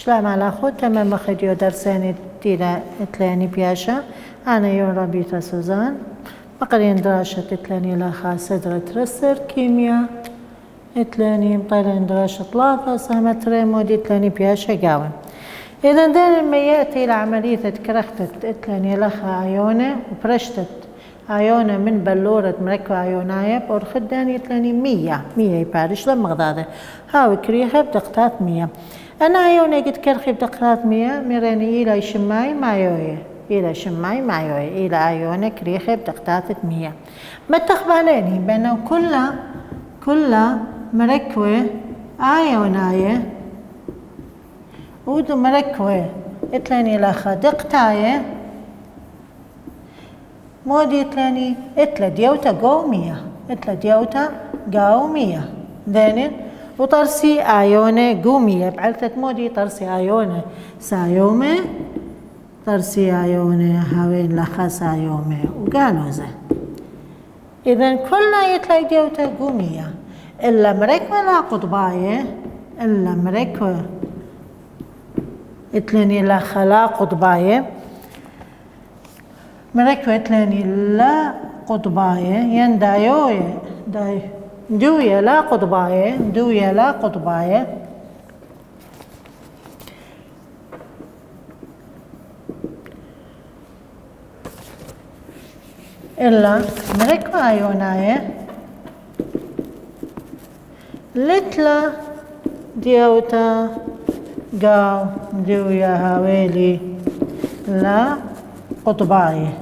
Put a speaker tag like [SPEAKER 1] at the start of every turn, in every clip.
[SPEAKER 1] شلام على خود تمام خديو درساني تيلا تلاني بياشا أنا يون ربيتا سوزان بقرين دراشة تلاني لخا سدرة رسر كيمياء تلاني مطيرين دراشة طلافة سامتري مودي تلاني بياشا قاوة. إذا دائما يأتي إلى عملية كرختة تلاني لخا أيونة وبرشتت أيونة من بلورة مركبة أيوناية بورخداني تلاني 100 يبارش لما غضاضة هاو كريخة بدقتات 100 أنا أيونة قد كرخي بدقتات 100 ميراني إلى شماي مايوية إلى أيونة كريخة بدقتات 100 ما تخباليني بأنه كل مركبة أيوناية ودو مركبة تلاني لخا دقتاية مودي تلاني اتلا ديوتا قو 100 ذانين وطرسي آيونة قو 100 بعلتت مودي طرسي آيونة سايومة طرسي آيونة هاوين لخا سايومة وقالوا زي إذن كلها يتلا ديوتا قو 100 إلا مركبة لا قطباية إلا مركبة اتلاني لخا لا قطباية مركبة تلاني لا قطباية ين دوية لا قطباية إلا مركبة أيوناية لتلا ديوتا قاو دوية هاويلي لا قطباية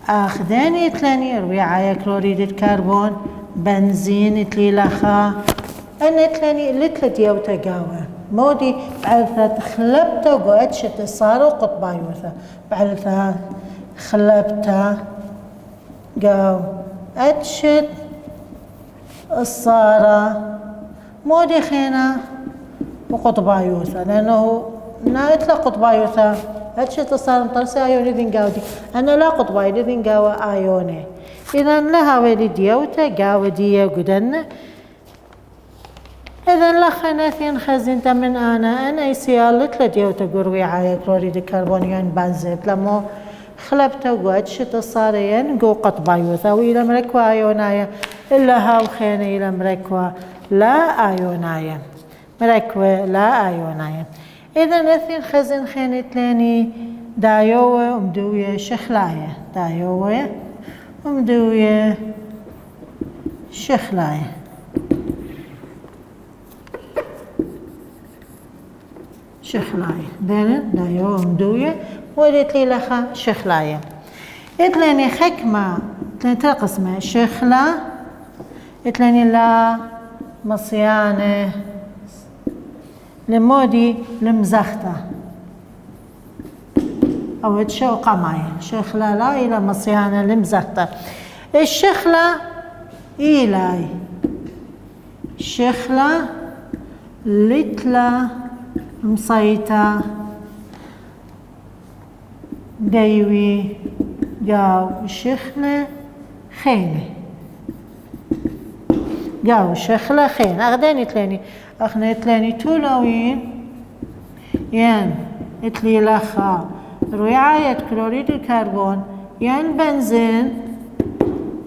[SPEAKER 1] أخذاني تلاني ربيعاية كلوريد الكربون بنزين تلي لخا أنا تلاني لتلا ديوتا قاوة مودي بعلثة خلبتا وقعدشت الصارة قطبايوثة بعلثة خلبتا قاو أدشت الصارة مودي خينا وقطبايوثة لأنه نايتلا قطبايوثة أدشت الصارة مطرسي آيوني ذين قاودي أنا لا قطباي ذين قاوة آيوني إذا لها ويلي ديوتا قاوة ديا قدنا إذا لخنا ثين خزنت من أنا يسيالت لديوتا قروي عاية كلوريد الكربونيون بنزيت لما خلبتا وقعدشت الصارين قو قطبايوثة وإلى مركوة آيوناية إلا هاو خيني إلى مركوة لا آيوناية إذا نثين خزن خينت لاني دايوة ومدوية شخلاية دين دايوة ومدوية وليت لي لخا شخلاية إتلاني حكمة تقسمة شخلة إتلاني لا مصيانة لمودي لمزختة أو تشوقة معي شخلة لا إلى مصيانة لمزختة الشخلة إيلاي شخلة لتلا مصيتة ديوي قاو شخلة خينة أخداني تلاني أخنا تلاني تولوين ين اتلي لخا رعاية كلوريد الكربون ين بنزين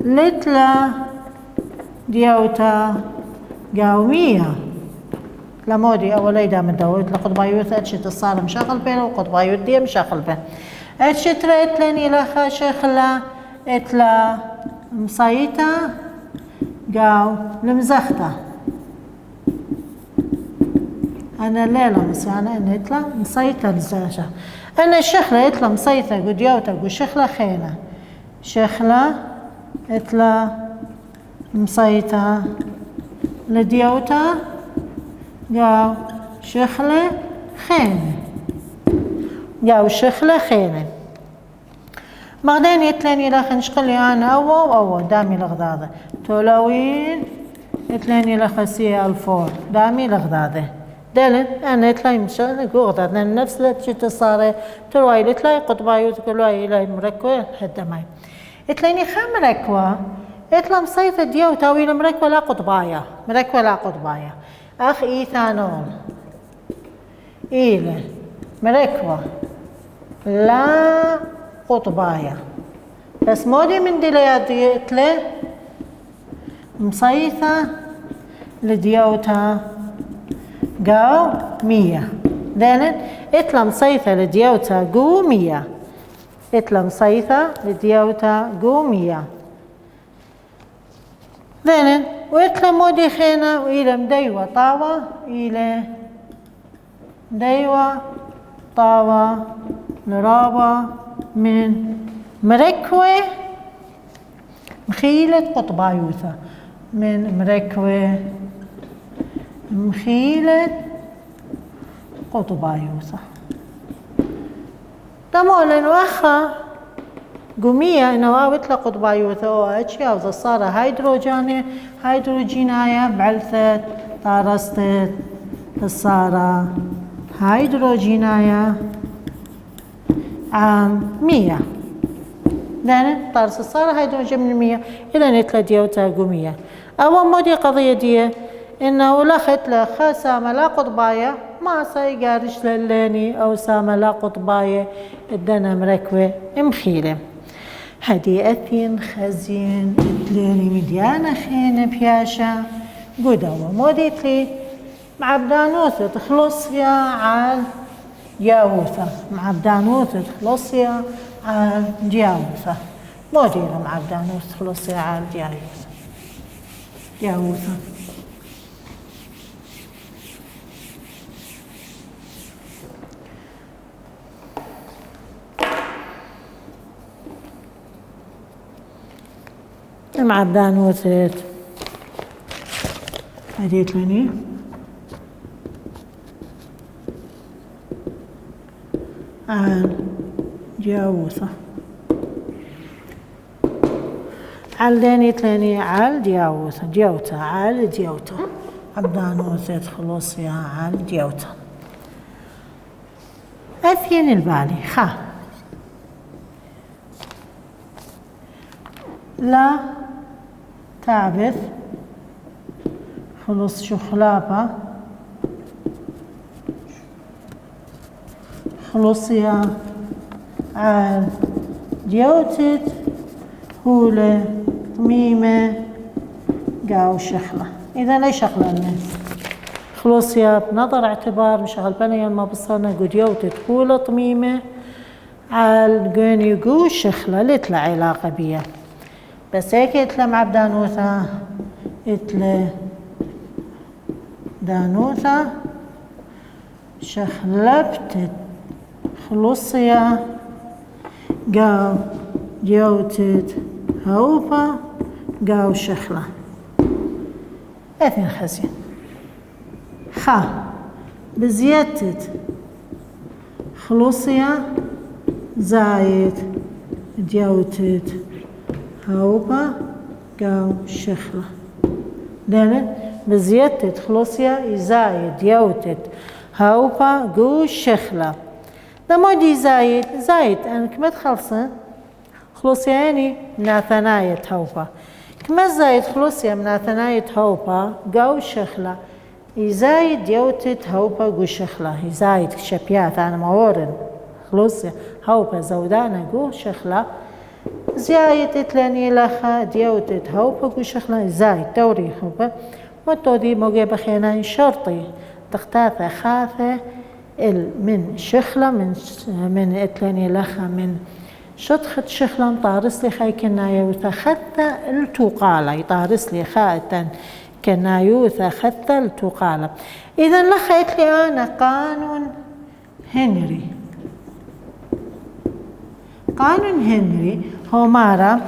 [SPEAKER 1] لتلا ديوتا قاومية لمودي أولي دام الدوت لقطبايوث أتشت الصالة مشاغل بين وقطبايوث دي مشاغل بين أتشت رأيتلاني لخا شخلا اتلا مصيتا قاو لمزختة أنا ليلة مسيانة أنا إتلا مصيتة لزاشة أنا الشخلة إتلا مصيتة قديوتا وشخلة خينة شخلة إتلا مصيتة لديوتا قاو شخلة خينة بعدين يتلاني لخ نشقلي أنا أو دامي لغضاضة تولوين يتلاني لخ CL4 دامي لغضاضة دلن أنا يتلاقي مشان قوغضاضة لأن نفس لتشت الصارة ترواي يتلاقي قطبايو تقولواي إلى مركوة حتى ماي يتلاني مركوة يتلا مصيفة ديو تاويل مركوة لا قطبايا أخ إيثانول إلى مركوة لا قطباية بس مودي من دليات إتلة مصيثة لديوتا قاو 100 دينن إتلا مصيثة لديوتا قو 100 إتلا مصيثة لديوتا قو 100 دينن وإتلا مودي خينا وإلى مديوة طاوة إلى ديوة طاوة نرابة من مركوة مخيلة قطبايوثة من مركوة مخيلة قطبايوثة تمولا وخا قومية نواوت لقطبايوثة وأشياء وزصارة هيدروجينايا بعلثة طارستة الصارة هيدروجينايا عام 100 لأن طارس الصارة هيدروجين من 100 إلى نتلا ديوتا قومية أول مودي قضية دي إنه لخت لخا سامة لا قطباية ما سيقارش للاني أو سامة لا قطباية الدنا مركوة مخيلة هدي أثين خزين اتلاني مديانة خينة بياشا قدوة موديتلي مع بدانوثة تخلص يا عال جاوثة مع بدانوثة تخلص يا عال جاوثة مودينا مع بدانوثة تخلص يا عال جاوثة مع بدانوثة هديت لني عال جاوثة علاني تلاني عال جاوثة جوتة عال جوتة عبدانوثة خلص يا عال جوتة أثين البالي خا لا تعبث خلص شخلابة خلص يا عال جوتت هولة ميمة قاو شخلة إذا ليش شخلة الناس خلص يا بنظر اعتبار مشغل بني ما بصرنا قد يوتت هولة طميمة عال قين يقو شخلة لتلا علاقة بيها بس هيك اتلا مع بدانوثة اتلا دانوثة شخلبتت خلصيا قاو جوتت هوبا قاو شخلة اثنين خزين خا بزيادة خلصيا زايد جوتت هوبا قاو شخلة لأن بزيادة خلصيا زايد جوتت هوبا قو شخلة ده مودي زايد أنا كما تخلصن خلصيا يعني من ثناية هوبا كما زايد خلصيا من ثناية هوبا قاو شخلة يزايد يوتت هوبا قو شخلة يزايد شبيات أنا مورن خلصيا هوبا زودانا قو شخلة زايد اتلاني لخا ديوتت هوبا قو شخلة زايد دوري هوبا وتودي موجي بخينا شرطي تختاثة خاثة من شخلة من اتلاني لخا من شطخت شخلة طارس لي خاي كنايوثا خثة التقالة يطارس لي خاءة كنايوثا خثة التقالة إذا لخيت لي أنا قانون هنري هو مارا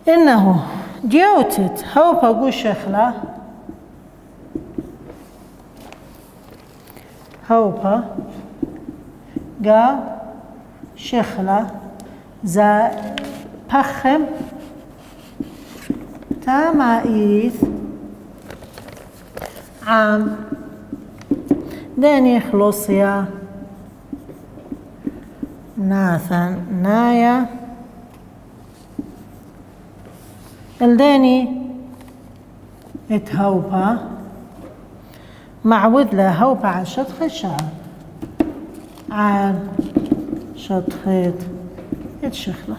[SPEAKER 1] إنه جوتت هوبا قو شخلة هوبا قا شخلة زا بخم تامايث عام داني خلصيا ناثن نايا الداني اتهوبا معود له هوبا على شطخ الشعر عال شطخت اتشخلة.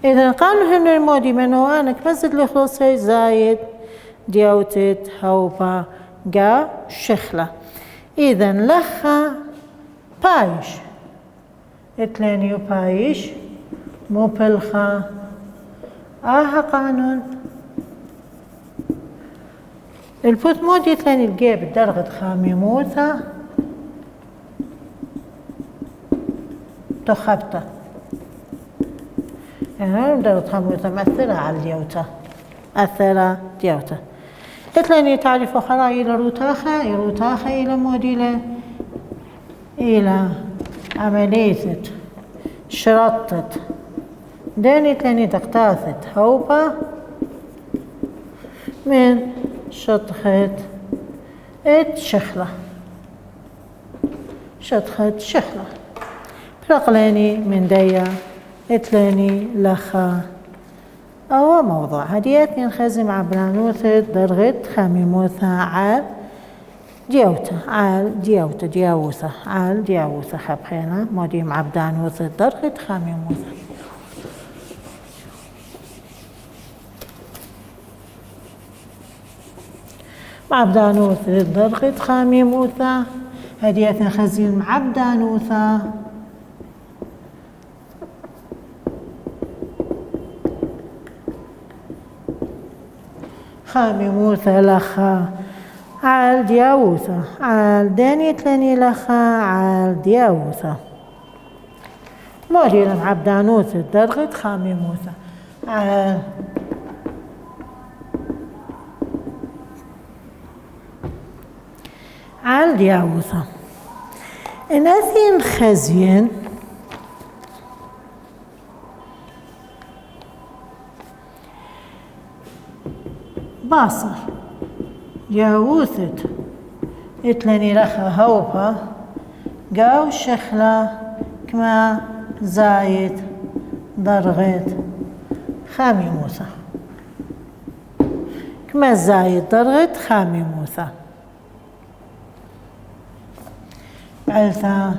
[SPEAKER 1] إذا قانون هنري مودي منوانك مزد لخلصي زايد ديوتت هوبا قا شخلة. إذا لخا بايش اتلانيو بايش مو بلخا قانون البوت مودي اتلاني الجيب درجة خامي موثا تخبطة يعني درجة خامي موثا مأثرة على الديوتا أثرة ديوتا اتلاني تعرف خرا إلى روتاخة إلى موديلة إلى عملية شرطت داني تاني تقتاثت هوبا من شطخت شخلة شطخت شخلة برقلاني من ديا اتلاني لخا أو موضوع هديات ينخزم عبرانوثة درغت خاميموثة عال ديوثة عال ديوثة خبخينا موديم عبدانوثة درغت خاميموثة عبدانوثة درغت خاميموثة هديات ينخزم عبدانوثة خاميموثة لخا عال دياوثة عال داني تلاني لخا عال دياوثة موديل عبدانوثة درغت خاميموثة عال دياوثة إناثين خزين باصر ياوثت اتلاني لخا هوبا قاو شخلة كما زايد درغت خاميموثة كما زايد درغت خاميموثة علثة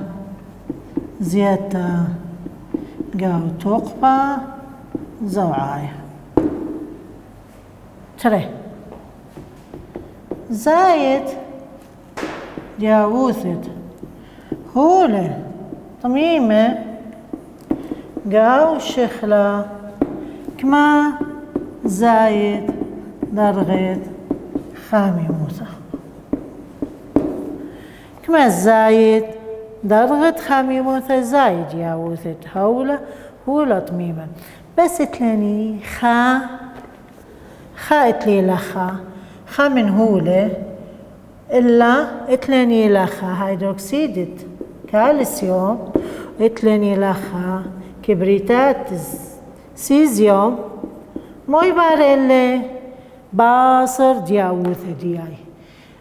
[SPEAKER 1] زيادة قاو توقبة زوعاية تري زايد جاوثت هولة طميمة قاو شخلة كما زايد درغت خاميموثة كما زايد درغت خاميموثة زايد جاوثت هولة طميمة بس تلاني خا اتلي لخا خا من هولة إلا اتلاني لخا هيدروكسيد كالسيوم اتلاني لخا كبريتات سيزيوم مو يبار إلا باصر دياوثة دياي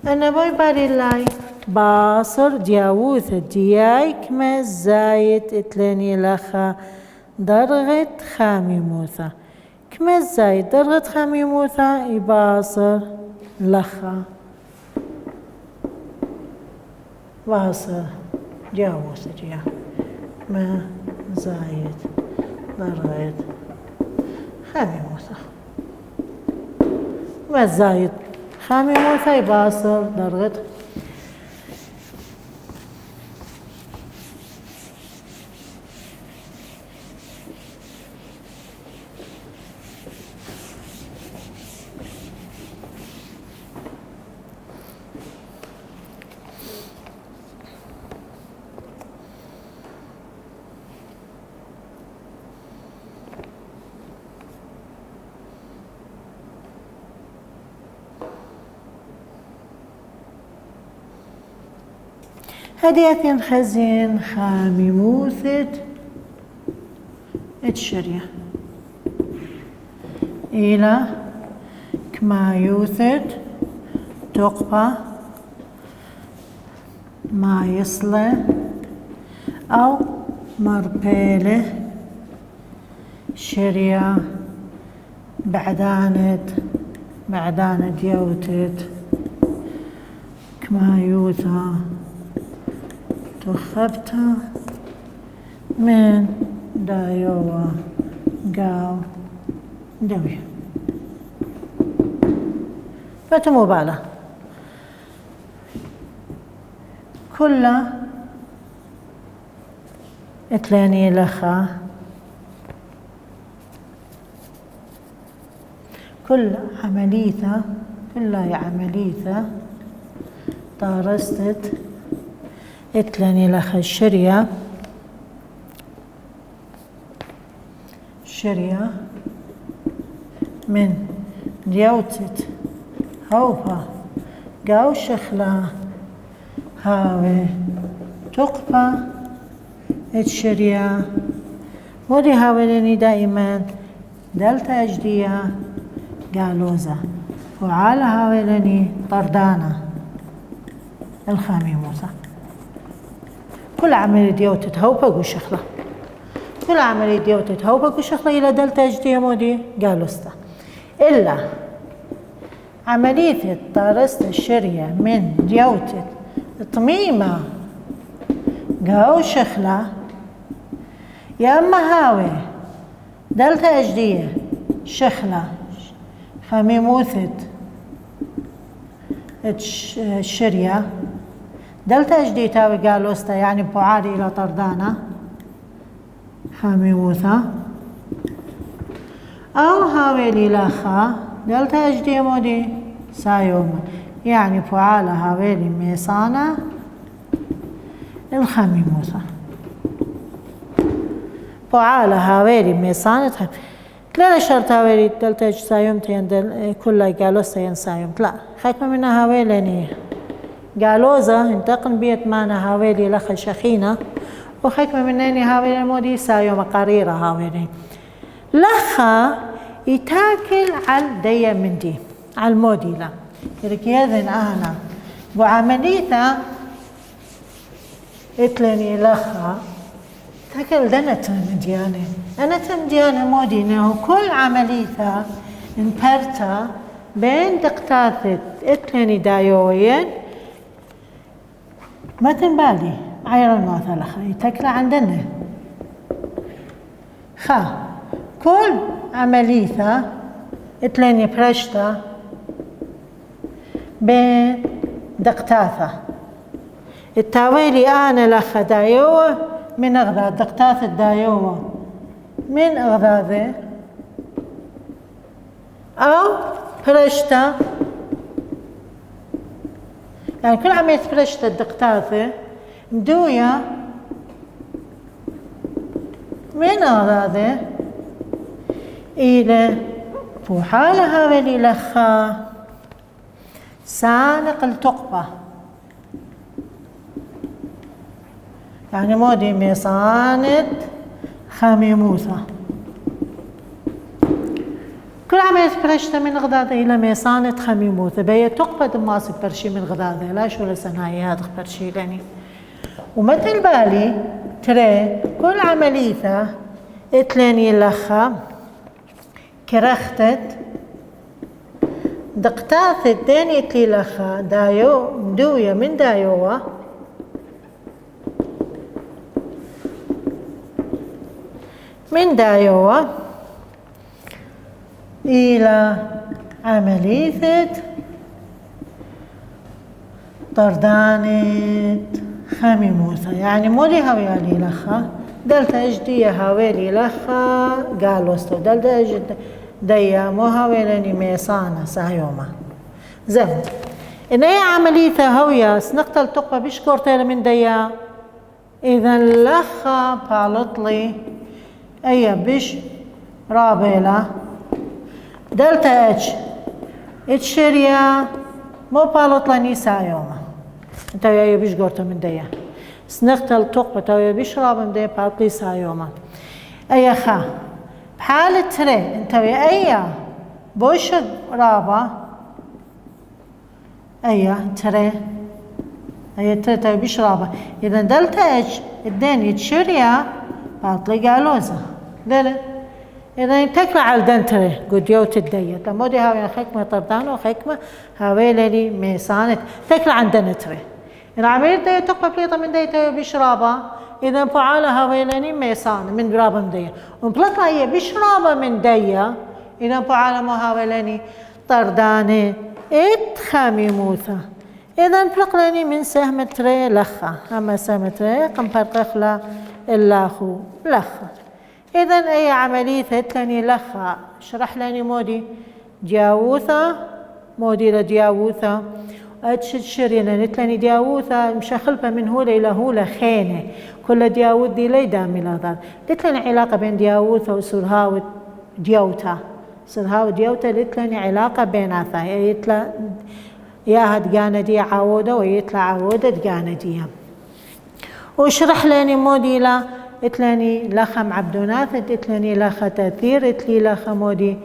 [SPEAKER 1] أنا مو يبار إلا باصر دياوثة دياي كما زايد اتلاني لخا درغت خاميموثة كما زايد درغت خاميموثة يباصر لخا باصر جاوثة دياي كما زايد درغت خاميموثة كما زايد خاميموثة يباصر درغت هدية خزين خاميموثة اتشرية إلى كمايوثة تقبى ما يصلى أو مربيلة شرية بعدانة يوتت كمايوثة تخبتا من دايوا قاو دوية فتموبالة كلها اتلاني لخا كل عمليثة كلها عمليثة طارستت اتلاني لخا الشرية من ديوتت هوفا قاو شخلا هاوي تقفى الشريعة ودي هاولني دائما دلتا أجدية قالوزة وعلى هاولني طردانة الخاميموسة كل عملية ديوتة تهوبة وشخلة كل عملية ديوتة تهوبة وشخلة إلى دلتا أجدية مودي قالوستا إلا عملية طارست الشريعة من ديوتة طميمة قاو شخلة يا أما هاوي دلتا أجدية شخلة خميموثة الشرية دلتا أجدية تاوي قالوستا يعني بوعالي إلى طردانة خميموثة أو هاوي ليلاخا دلتا أجدية مودي سايوما يعني بوعالة هاوي ميسانة الخميموثة بوعالة هاويري ميسانة لا شرط هاويري دلتا سايوم تين كلها قالوستا ينسايوم لا خايفة منها هاويلاني قالوزة انتقن بيت مانا هاويلي لخ شخينة وخايفة منني هاويلي مودي سايوم قريرة هاويلي لخا يتاكل على ديا من دي على المودي لا يركيذن أنا وعمليته اتلني لخا تاكل دنت مديانة أنا تمديانة مودينة وكل عمليتها انبرتا بين دقتاثة اتلني دايوين ما تنبالي عيرا ما لخا تاكل عندنا خا كل عمليتها اتلني برشتا بين دقتاثة التاويلي أنا لخا دايوة من أغذاء دقتاث الدايوة من أغذاء أو برشتا يعني كل عملية برشتا الدقتاثة مدوية من أغذاء إلى فوحالة هاولي لخا سانق التقبة يعني مودي ميصانة خميموثة كل عملية برشتة من غدادة إلى ميصانة خميموثة بهي تقبة دماسك برشي من غدادة لا شو لسنايات برشي لاني ومثل بالي ترى كل عملية اتلاني لخا كرختت دقتاث الداني اتلي لخا دايو مدوية من دايوة من دايوة إلى عملية طردانة خميموثة يعني مولي هاويالي لخا دلتا اجدية هاويلي لخا قالوستو دلتا اجدية مو هاويلاني ميسانة سايوما زين إن أي عملية هوية سنقتل تقبى بيش كورتيل من ديا إذا لخا بالطلي أي بيش رابيلا دلتا اتشريا مو بالطلني سايوما انت يا بيش قرطة من ديا سنقتل تقبى تو بيش راب من ديا بالطلي سايوما أي خا بحالة تري انت يا أي بوش رابا أي تري تو بيش رابا إذا دلتا الدين اتشريا بالطلي قالوزة دلت إذا تكلا على الدنتري قد يوت الدية تمودي هاوي خكمة طردان وخكمة هاوي لي ميسانة تكلا عن دنتري إن عملية داية تقبل بليطة من داية بشرابة إذا فعالها ويلاني ميسان من برابة من داية وبلطة هي بشرابة من داية إذا فعالها مهاولاني طرداني خامي موثة إذا بلقلاني من سهمتري لخة أما سهمتري قم فرقخلا اللاخو لخة إذا أي عملية تلاني لخة شرح لاني مودي دياوثة مودي لدياوثة أتشرينا نتلاني دياوثة مشخلفة من هولة إلى هولة خينة كل دياوث دي لي دامي لهذا لتلاني علاقة بين دياوثة وسرهاوة ديوتا سرهاوة ديوتا لتلاني علاقة بيناتها يتلا ياها دقانة دي عودة ويتلا عودة دقانة دي وشرح لاني مودي لا اتلاني لخا معبدونات اتلاني لخا تأثير اتلي لخا مودي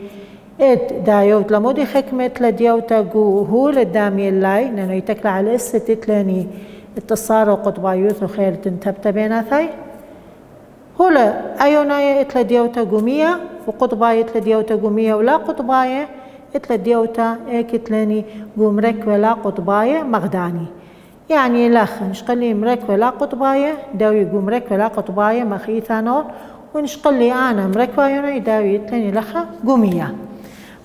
[SPEAKER 1] ات دايوت لمودي حكمة لديوتا قو هو لدامي اللاي لانه يتكلع على اسة اتلاني اتصار وقطبايوث وخير تنتبت بيناتي هولا ايونايا اتلا ديوتا قومية وقطباية اتلا ديوتا قومية ولا قطباية اتلا ديوتا ايك اتلاني قومرك ولا قطباية مغداني يعني لخ نشقلي مرك ولا قطباية داوي قومرك ولا قطباية مخيثانون ونشقلي انا مرك وايونا داوي اتلاني لخا قومية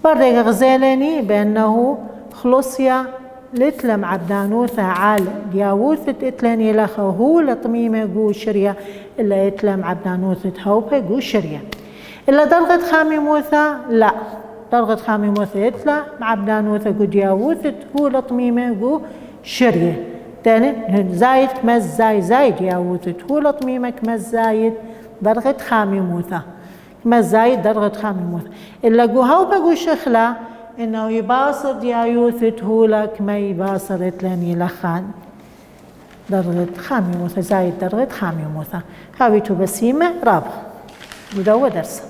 [SPEAKER 1] بردك غزالني بأنه خلصيا لتلم عبدانوثة عال دياوثة اتلاني لخا هو لطميمة قو شريا إلا اتلم عبدانوثة هوبة قو شريا إلا درغة خامي موثة لا درغة خامي موثة اتلا عبدانوثة قو دياوثة هو لطميمة قو شريا تاني زايد كمز زايد دياوثة هو لطميمة كمز زايد درغة خامي موثة ما زايد درجة خامي موثة إلا قوها وبقو شخلا إنه يباصر ديايوثة هولك ما يباصر اتلاني لخان درجة خامي موثة زايد درجة خامي موثة هاويتو بسيمة رابع ودو درس